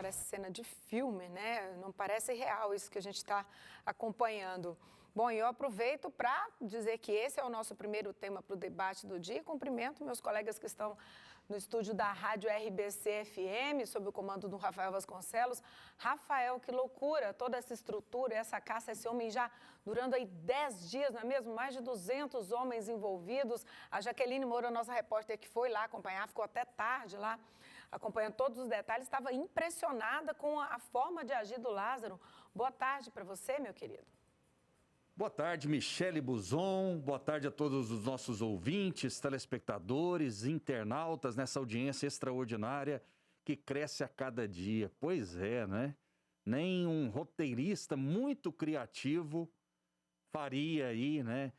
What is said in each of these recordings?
parece cena de filme, né? Não parece real isso que a gente está acompanhando. Bom, eu aproveito para dizer que esse é o nosso primeiro tema para o debate do dia. Cumprimento meus colegas que estão no estúdio da Rádio RBC-FM, sob o comando do Rafael Vasconcelos. Rafael, que loucura, toda essa estrutura, essa caça, esse homem já durando aí 10 dias, não é mesmo? Mais de 200 homens envolvidos. A Jaqueline Moura, nossa repórter que foi lá acompanhar, ficou até tarde lá, acompanhando todos os detalhes, estava impressionada com a forma de agir do Lázaro. Boa tarde para você, meu querido. Boa tarde, Michele Buzon. Boa tarde a todos os nossos ouvintes, telespectadores, internautas nessa audiência extraordinária que cresce a cada dia. Pois é, né? Nem um roteirista muito criativo faria aí, né?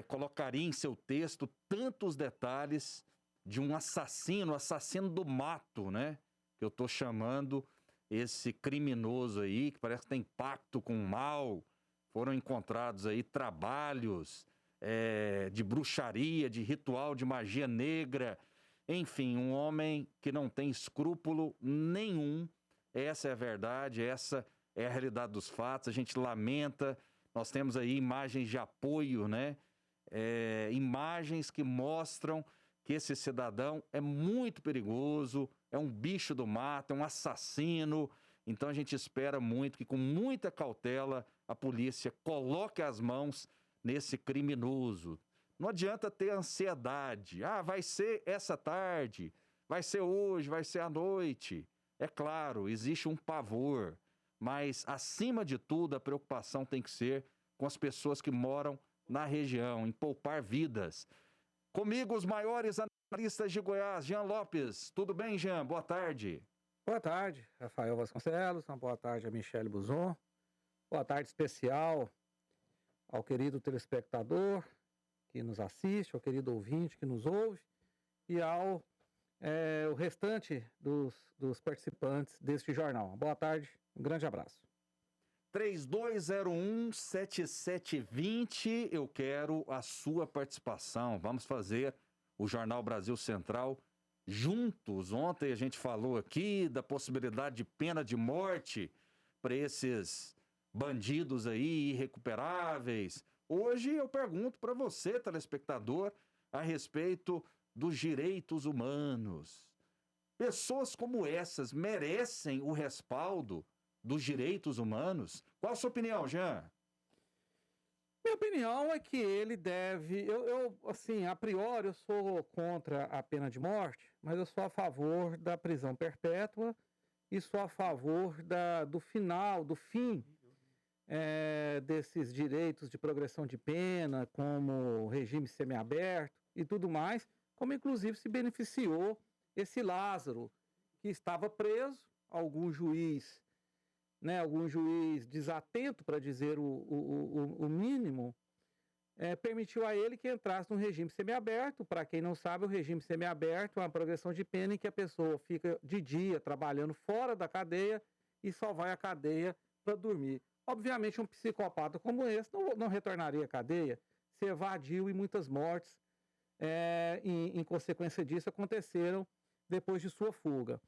Colocaria em seu texto tantos detalhes de um assassino do mato, né? Que eu tô chamando esse criminoso aí, que parece que tem pacto com o mal. Foram encontrados aí trabalhos de bruxaria, de ritual, de magia negra. Enfim, um homem que não tem escrúpulo nenhum. Essa é a verdade, essa é a realidade dos fatos. A gente lamenta, nós temos aí imagens de apoio, né? Imagens que mostram que esse cidadão é muito perigoso, é um bicho do mato, é um assassino. Então a gente espera muito que com muita cautela a polícia coloque as mãos nesse criminoso. Não adianta ter ansiedade. Ah, vai ser essa tarde, vai ser hoje, vai ser à noite. É claro, existe um pavor, mas acima de tudo a preocupação tem que ser com as pessoas que moram na região, em poupar vidas. Comigo os maiores analistas de Goiás, Jean Lopes. Tudo bem, Jean? Boa tarde. Boa tarde, Rafael Vasconcelos. Uma boa tarde a Michele Buzon. Boa tarde especial ao querido telespectador que nos assiste, ao querido ouvinte que nos ouve e ao o restante dos participantes deste jornal. Boa tarde, um grande abraço. 3201-7720, eu quero a sua participação. Vamos fazer o Jornal Brasil Central juntos. Ontem a gente falou aqui da possibilidade de pena de morte para esses bandidos aí irrecuperáveis. Hoje eu pergunto para você, telespectador, a respeito dos direitos humanos. Pessoas como essas merecem o respaldo dos direitos humanos? Qual a sua opinião, Jean? Minha opinião é que ele deve... assim, a priori eu sou contra a pena de morte, mas eu sou a favor da prisão perpétua e sou a favor do fim desses direitos de progressão de pena, como regime semiaberto e tudo mais, como inclusive se beneficiou esse Lázaro, que estava preso, algum juiz desatento, para dizer o mínimo, permitiu a ele que entrasse no regime semiaberto. Para quem não sabe, o regime semiaberto é uma progressão de pena em que a pessoa fica de dia trabalhando fora da cadeia e só vai à cadeia para dormir. Obviamente, um psicopata como esse não retornaria à cadeia, se evadiu e muitas mortes, em consequência disso, aconteceram depois de sua fuga.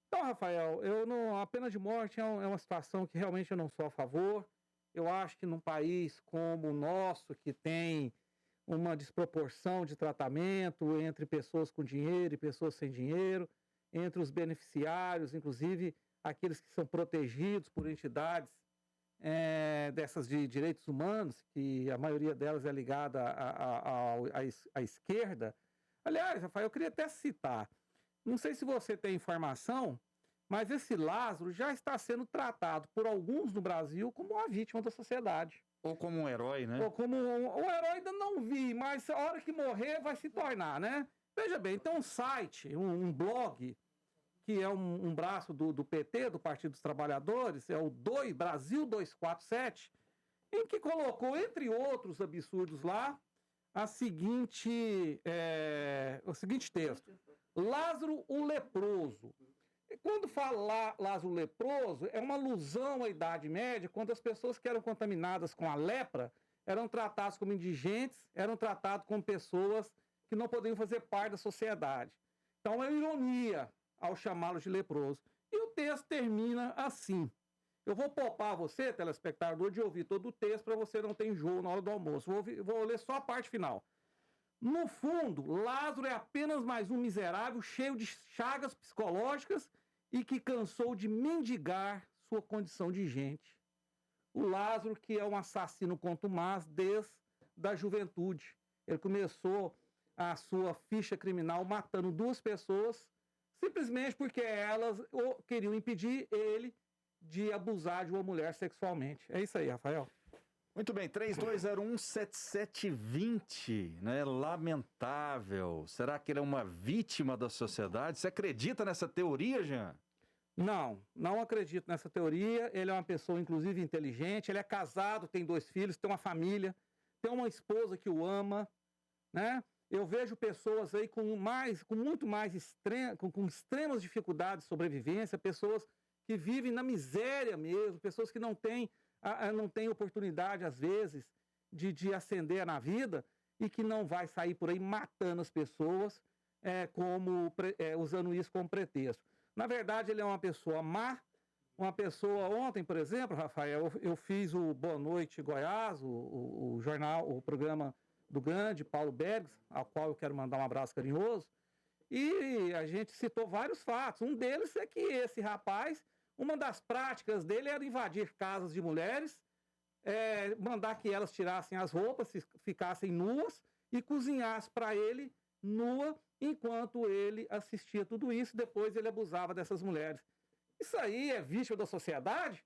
Então, Rafael, a pena de morte é uma situação que realmente eu não sou a favor. Eu acho que num país como o nosso, que tem uma desproporção de tratamento entre pessoas com dinheiro e pessoas sem dinheiro, entre os beneficiários, inclusive aqueles que são protegidos por entidades dessas de direitos humanos, que a maioria delas é ligada à esquerda. Aliás, Rafael, eu queria até citar, não sei se você tem informação, mas esse Lázaro já está sendo tratado por alguns no Brasil como uma vítima da sociedade. Ou como um herói, né? Ou como um herói, ainda não vi, mas a hora que morrer vai se tornar, né? Veja bem, tem um site, um blog, que é um braço do PT, do Partido dos Trabalhadores, é o Brasil 247, em que colocou, entre outros absurdos lá, o seguinte texto: Lázaro o leproso. E quando fala Lázaro leproso, é uma alusão à Idade Média, quando as pessoas que eram contaminadas com a lepra eram tratadas como indigentes, eram tratadas como pessoas que não poderiam fazer parte da sociedade. Então é uma ironia ao chamá-los de leproso. E o texto termina assim. Eu vou poupar você, telespectador, de ouvir todo o texto para você não ter enjoo na hora do almoço. Vou ler só a parte final. No fundo, Lázaro é apenas mais um miserável cheio de chagas psicológicas e que cansou de mendigar sua condição de gente. O Lázaro, que é um assassino contumaz desde a juventude. Ele começou a sua ficha criminal matando 2 pessoas, simplesmente porque elas queriam impedir ele de abusar de uma mulher sexualmente. É isso aí, Rafael. Muito bem, 3201-7720, né? Lamentável. Será que ele é uma vítima da sociedade? Você acredita nessa teoria, Jean? Não acredito nessa teoria. Ele é uma pessoa, inclusive, inteligente. Ele é casado, tem 2 filhos, tem uma família, tem uma esposa que o ama, né? Eu vejo pessoas aí com extremas dificuldades de sobrevivência, pessoas que vivem na miséria mesmo, pessoas que não têm oportunidade, às vezes, de ascender na vida e que não vai sair por aí matando as pessoas, usando isso como pretexto. Na verdade, ele é uma pessoa má, uma pessoa... Ontem, por exemplo, Rafael, eu fiz o Boa Noite Goiás, o jornal, o programa do grande Paulo Bergs, ao qual eu quero mandar um abraço carinhoso, e a gente citou vários fatos. Um deles é que esse rapaz, uma das práticas dele era invadir casas de mulheres, mandar que elas tirassem as roupas, ficassem nuas e cozinhassem para ele nua, enquanto ele assistia tudo isso, depois ele abusava dessas mulheres. Isso aí é vítima da sociedade?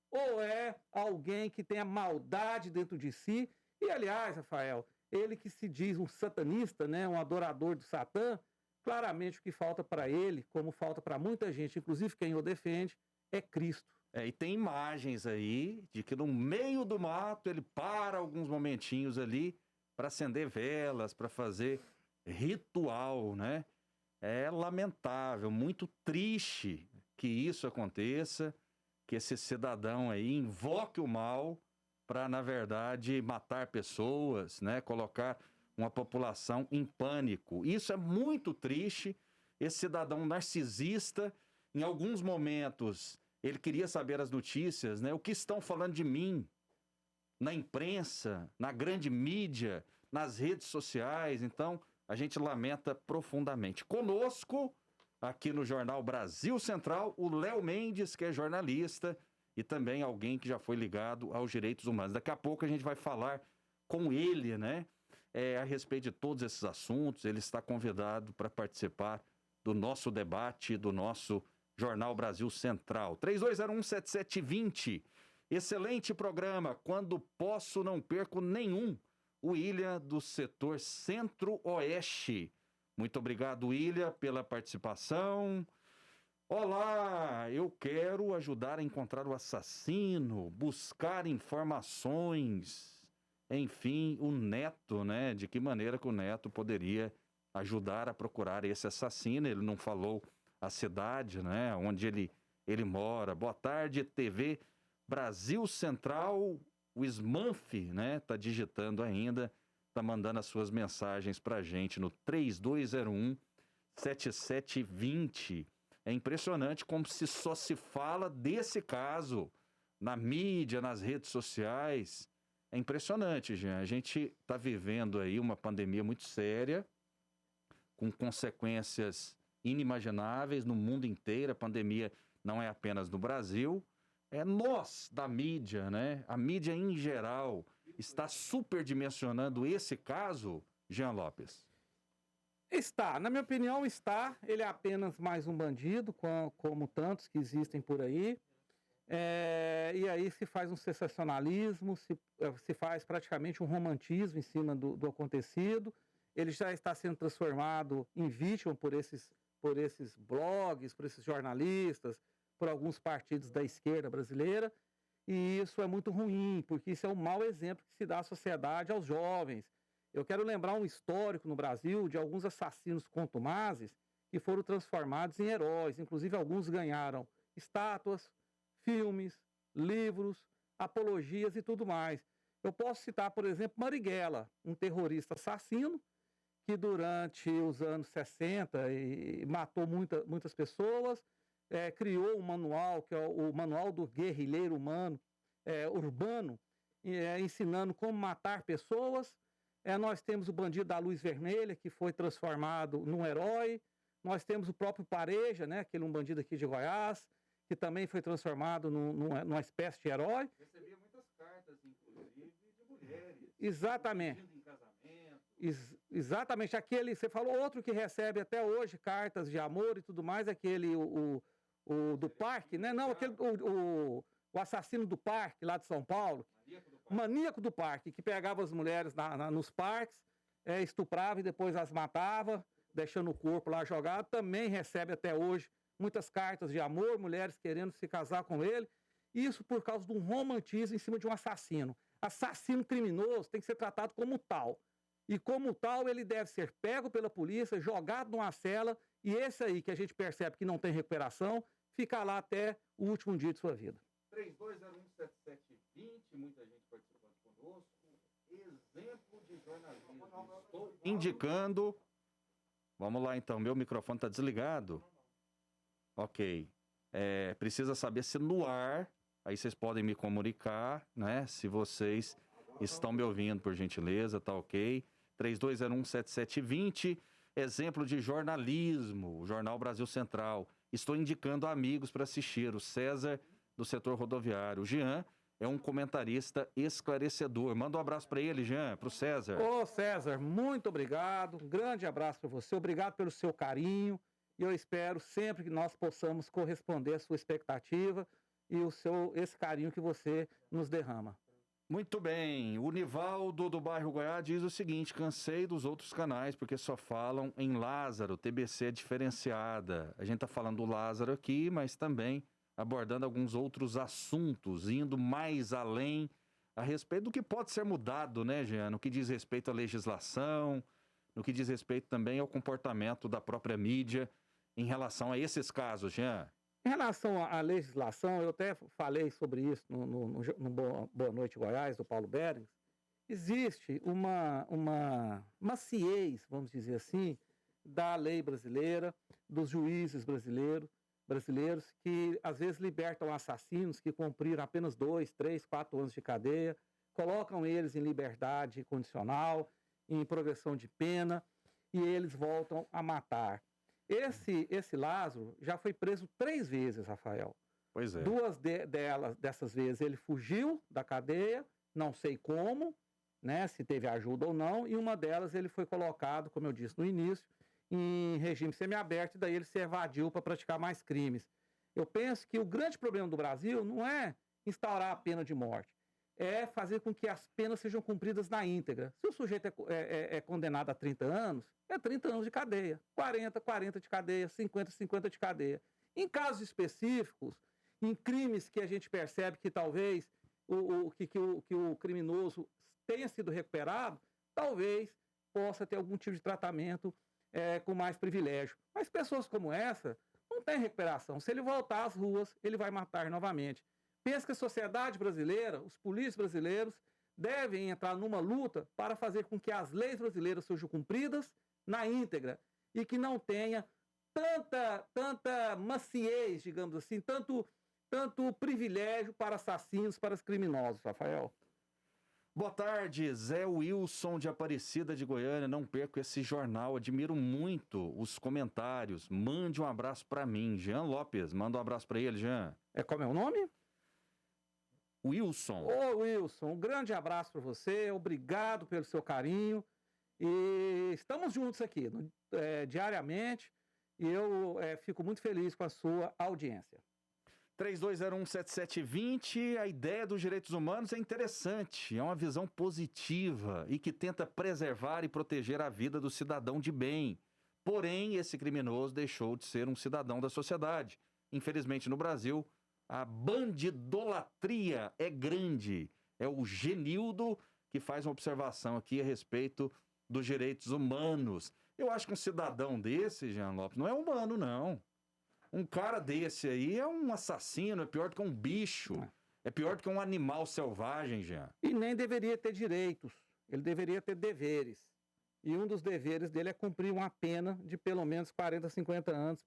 Ou é alguém que tem a maldade dentro de si? E, aliás, Rafael, ele que se diz um satanista, né, um adorador do Satã, claramente o que falta para ele, como falta para muita gente, inclusive quem o defende, é Cristo. E tem imagens aí de que no meio do mato ele para alguns momentinhos ali para acender velas, para fazer ritual, né? É lamentável, muito triste que isso aconteça, que esse cidadão aí invoque o mal para, na verdade, matar pessoas, né? Colocar uma população em pânico. Isso é muito triste. Esse cidadão narcisista, em alguns momentos, ele queria saber as notícias, né? O que estão falando de mim na imprensa, na grande mídia, nas redes sociais. Então, a gente lamenta profundamente. Conosco, aqui no Jornal Brasil Central, o Léo Mendes, que é jornalista e também alguém que já foi ligado aos direitos humanos. Daqui a pouco a gente vai falar com ele, né? A respeito de todos esses assuntos. Ele está convidado para participar do nosso debate, do nosso Jornal Brasil Central. 3201-7720. Excelente programa. Quando posso, não perco nenhum. O William, do setor Centro-Oeste. Muito obrigado, William, pela participação. Olá, eu quero ajudar a encontrar o assassino, buscar informações. Enfim, o Neto, né? De que maneira que o Neto poderia ajudar a procurar esse assassino? Ele não falou a cidade, né? Onde ele mora. Boa tarde, TV Brasil Central. O Smurf, né? Tá digitando ainda, tá mandando as suas mensagens pra gente no 3201-7720. É impressionante como só se fala desse caso na mídia, nas redes sociais. É impressionante, Jean. A gente tá vivendo aí uma pandemia muito séria, com consequências inimagináveis no mundo inteiro. A pandemia não é apenas no Brasil. Nós, da mídia, né? A mídia em geral está superdimensionando esse caso, Jean Lopes? Está, na minha opinião, está. Ele é apenas mais um bandido, como tantos que existem por aí. E aí se faz um sensacionalismo, se faz praticamente um romantismo em cima do acontecido. Ele já está sendo transformado em vítima por esses blogs, por esses jornalistas, por alguns partidos da esquerda brasileira, e isso é muito ruim, porque isso é um mau exemplo que se dá à sociedade, aos jovens. Eu quero lembrar um histórico no Brasil de alguns assassinos contumazes que foram transformados em heróis, inclusive alguns ganharam estátuas, filmes, livros, apologias e tudo mais. Eu posso citar, por exemplo, Marighella, um terrorista assassino que durante os anos 60 matou muitas pessoas, criou um manual, que é o Manual do Guerrilheiro Urbano, ensinando como matar pessoas. Nós temos o Bandido da Luz Vermelha, que foi transformado num herói. Nós temos o próprio Pareja, né, aquele um bandido aqui de Goiás, que também foi transformado numa espécie de herói. Recebia muitas cartas, inclusive, de mulheres. Exatamente. Em casamento. Exatamente. Aquele, você falou, outro que recebe até hoje cartas de amor e tudo mais, aquele, o do parque, né? Não, aquele, o assassino do parque, lá de São Paulo. Maníaco do parque, que pegava as mulheres nos parques, estuprava e depois as matava, deixando o corpo lá jogado. Também recebe até hoje muitas cartas de amor, mulheres querendo se casar com ele. Isso por causa de um romantismo em cima de um assassino. Assassino criminoso tem que ser tratado como tal. E como tal, ele deve ser pego pela polícia, jogado numa cela, e esse aí que a gente percebe que não tem recuperação, fica lá até o último dia de sua vida. 32017720, muita gente participando conosco. Exemplo de jornalismo. Estou indicando. Vamos lá então, meu microfone está desligado. Ok. Precisa saber se no ar, aí vocês podem me comunicar, né? Se vocês estão me ouvindo, por gentileza, tá ok? 32017720, exemplo de jornalismo, o Jornal Brasil Central. Estou indicando amigos para assistir, o César, do setor rodoviário. O Jean é um comentarista esclarecedor. Manda um abraço para ele, Jean, para o César. Ô, César, muito obrigado. Um grande abraço para você. Obrigado pelo seu carinho. E eu espero sempre que nós possamos corresponder à sua expectativa e esse carinho que você nos derrama. Muito bem. O Nivaldo do bairro Goiás diz o seguinte: cansei dos outros canais porque só falam em Lázaro, TBC é diferenciada. A gente está falando do Lázaro aqui, mas também abordando alguns outros assuntos, indo mais além a respeito do que pode ser mudado, né, Jean? No que diz respeito à legislação, no que diz respeito também ao comportamento da própria mídia em relação a esses casos, Jean. Em relação à legislação, eu até falei sobre isso no Boa Noite Goiás, do Paulo Berens. Existe uma maciez, vamos dizer assim, da lei brasileira, dos juízes brasileiros, que às vezes libertam assassinos que cumpriram apenas 2, 3, 4 anos de cadeia, colocam eles em liberdade condicional, em progressão de pena, e eles voltam a matar. Esse Lázaro já foi preso 3 vezes, Rafael. Pois é. 2 dessas vezes ele fugiu da cadeia, não sei como, né, se teve ajuda ou não, e uma delas ele foi colocado, como eu disse no início, em regime semiaberto, e daí ele se evadiu para praticar mais crimes. Eu penso que o grande problema do Brasil não é instaurar a pena de morte, é fazer com que as penas sejam cumpridas na íntegra. Se o sujeito é condenado a 30 anos, é 30 anos de cadeia, 40 de cadeia, 50 de cadeia. Em casos específicos, em crimes que a gente percebe que talvez o criminoso tenha sido recuperado, talvez possa ter algum tipo de tratamento com mais privilégio. Mas pessoas como essa não têm recuperação. Se ele voltar às ruas, ele vai matar novamente. Penso que a sociedade brasileira, os polícias brasileiros, devem entrar numa luta para fazer com que as leis brasileiras sejam cumpridas na íntegra e que não tenha tanta maciez, digamos assim, tanto privilégio para assassinos, para os criminosos, Rafael. Boa tarde, Zé Wilson de Aparecida de Goiânia. Não perco esse jornal, admiro muito os comentários. Mande um abraço para mim. Jean Lopes, manda um abraço para ele, Jean. Como é o nome? Wilson. Ô, Wilson, um grande abraço para você, obrigado pelo seu carinho. E estamos juntos aqui diariamente e eu fico muito feliz com a sua audiência. 32017720, a ideia dos direitos humanos é interessante, é uma visão positiva e que tenta preservar e proteger a vida do cidadão de bem. Porém, esse criminoso deixou de ser um cidadão da sociedade. Infelizmente, no Brasil, a bandidolatria é grande. É o Genildo que faz uma observação aqui a respeito dos direitos humanos. Eu acho que um cidadão desse, Jean Lopes, não é humano, não. Um cara desse aí é um assassino, é pior do que um bicho. É pior do que um animal selvagem, Jean. E nem deveria ter direitos. Ele deveria ter deveres. E um dos deveres dele é cumprir uma pena de pelo menos 40, 50 anos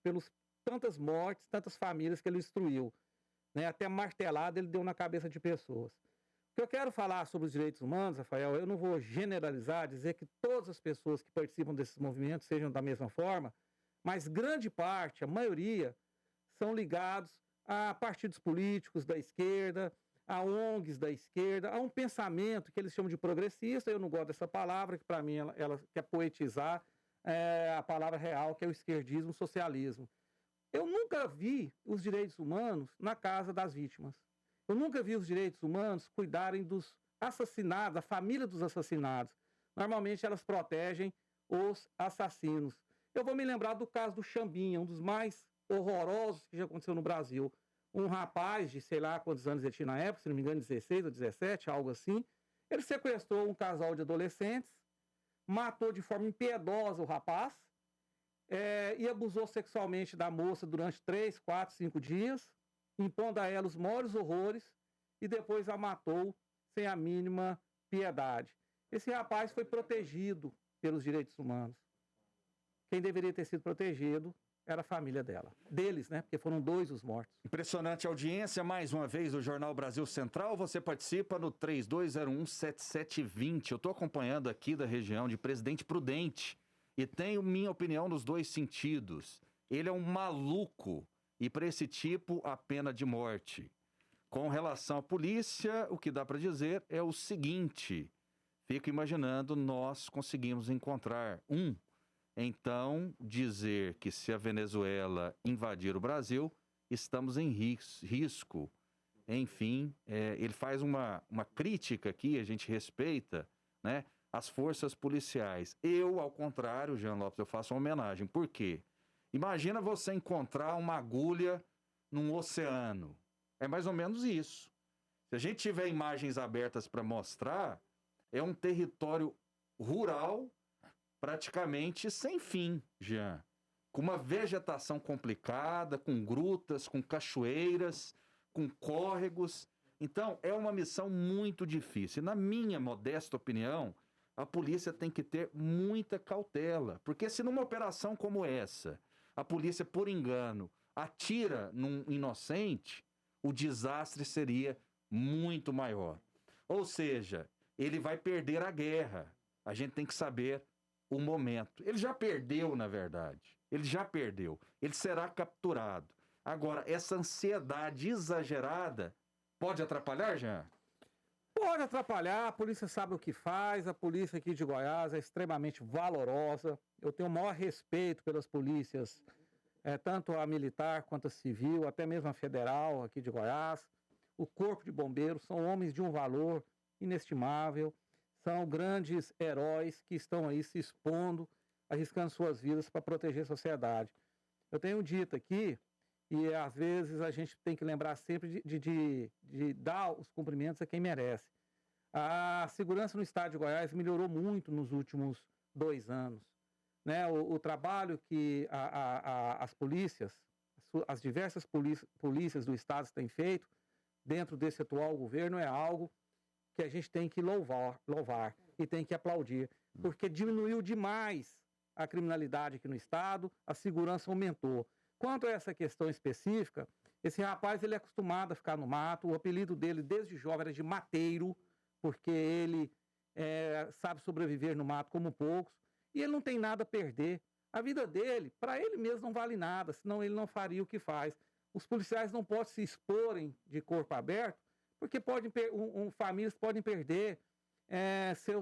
tantas mortes, tantas famílias que ele destruiu, né? Até martelada ele deu na cabeça de pessoas. O que eu quero falar sobre os direitos humanos, Rafael, eu não vou generalizar, dizer que todas as pessoas que participam desses movimentos sejam da mesma forma, mas grande parte, a maioria, são ligados a partidos políticos da esquerda, a ONGs da esquerda, a um pensamento que eles chamam de progressista. Eu não gosto dessa palavra, que para mim ela quer poetizar a palavra real, que é o esquerdismo, o socialismo. Eu nunca vi os direitos humanos na casa das vítimas. Eu nunca vi os direitos humanos cuidarem dos assassinados, da família dos assassinados. Normalmente elas protegem os assassinos. Eu vou me lembrar do caso do Xambinha, um dos mais horrorosos que já aconteceu no Brasil. Um rapaz de sei lá quantos anos ele tinha na época, se não me engano 16 ou 17, algo assim. Ele sequestrou um casal de adolescentes, matou de forma impiedosa o rapaz, e abusou sexualmente da moça durante 3, 4, 5 dias, impondo a ela os maiores horrores, e depois a matou sem a mínima piedade. Esse rapaz foi protegido pelos direitos humanos. Quem deveria ter sido protegido era a família deles, né? Porque foram 2 os mortos. Impressionante audiência, mais uma vez, do Jornal Brasil Central. Você participa no 3201-7720. Eu estou acompanhando aqui da região de Presidente Prudente e tenho minha opinião nos 2 sentidos. Ele é um maluco e, para esse tipo, a pena de morte. Com relação à polícia, o que dá para dizer é o seguinte: fico imaginando, nós conseguimos encontrar então, dizer que se a Venezuela invadir o Brasil, estamos em risco. Enfim, ele faz uma crítica aqui, a gente respeita, né, as forças policiais. Eu, ao contrário, Jean Lopes, eu faço uma homenagem. Por quê? Imagina você encontrar uma agulha num oceano. É mais ou menos isso. Se a gente tiver imagens abertas para mostrar, é um território rural praticamente sem fim, Jean. Com uma vegetação complicada, com grutas, com cachoeiras, com córregos. Então, é uma missão muito difícil. Na minha modesta opinião, a polícia tem que ter muita cautela. Porque se numa operação como essa, a polícia, por engano, atira num inocente, o desastre seria muito maior. Ou seja, ele vai perder a guerra. A gente tem que saber o momento. Ele já perdeu, na verdade. Ele já perdeu. Ele será capturado. Agora, essa ansiedade exagerada pode atrapalhar, Jean? Pode atrapalhar, a polícia sabe o que faz, a polícia aqui de Goiás é extremamente valorosa. Eu tenho o maior respeito pelas polícias, tanto a militar quanto a civil, até mesmo a federal aqui de Goiás. O Corpo de Bombeiros são homens de um valor inestimável. São grandes heróis que estão aí se expondo, arriscando suas vidas para proteger a sociedade. Eu tenho dito aqui, e às vezes a gente tem que lembrar sempre de dar os cumprimentos a quem merece. A segurança no estado de Goiás melhorou muito nos últimos 2 anos. Né? O trabalho que as polícias, as diversas polícias do estado têm feito dentro desse atual governo é algo que a gente tem que louvar e tem que aplaudir, porque diminuiu demais a criminalidade aqui no estado, a segurança aumentou. Quanto a essa questão específica, esse rapaz ele é acostumado a ficar no mato, o apelido dele desde jovem era de mateiro, porque ele sabe sobreviver no mato como poucos, e ele não tem nada a perder. A vida dele, para ele mesmo não vale nada, senão ele não faria o que faz. Os policiais não podem se exporem de corpo aberto, porque famílias podem perder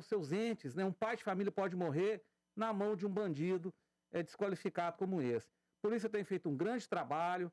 seus entes, né? Um pai de família pode morrer na mão de um bandido desqualificado como esse. A polícia tem feito um grande trabalho,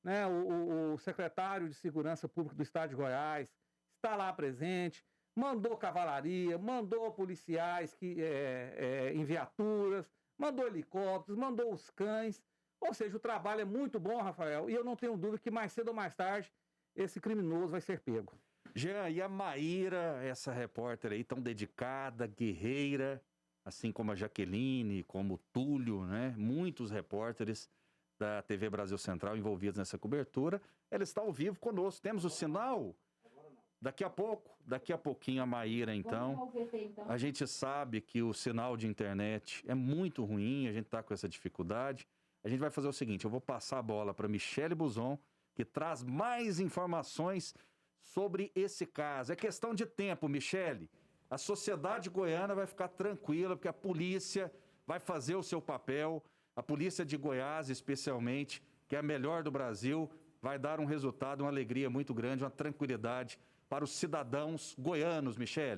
né? O secretário de Segurança Pública do Estado de Goiás está lá presente, mandou cavalaria, mandou policiais em viaturas, mandou helicópteros, mandou os cães. Ou seja, o trabalho é muito bom, Rafael, e eu não tenho dúvida que mais cedo ou mais tarde esse criminoso vai ser pego. Jean, e a Maíra, essa repórter aí tão dedicada, guerreira, assim como a Jaqueline, como o Túlio, né? Muitos repórteres da TV Brasil Central envolvidos nessa cobertura. Ela está ao vivo conosco. Temos o sinal? Daqui a pouquinho a Maíra, então. A gente sabe que o sinal de internet é muito ruim, a gente está com essa dificuldade. A gente vai fazer o seguinte, eu vou passar a bola para Michele Buzon, que traz mais informações sobre esse caso. É questão de tempo, Michele. A sociedade goiana vai ficar tranquila, porque a polícia vai fazer o seu papel, a polícia de Goiás, especialmente, que é a melhor do Brasil, vai dar um resultado, uma alegria muito grande, uma tranquilidade para os cidadãos goianos, Michele.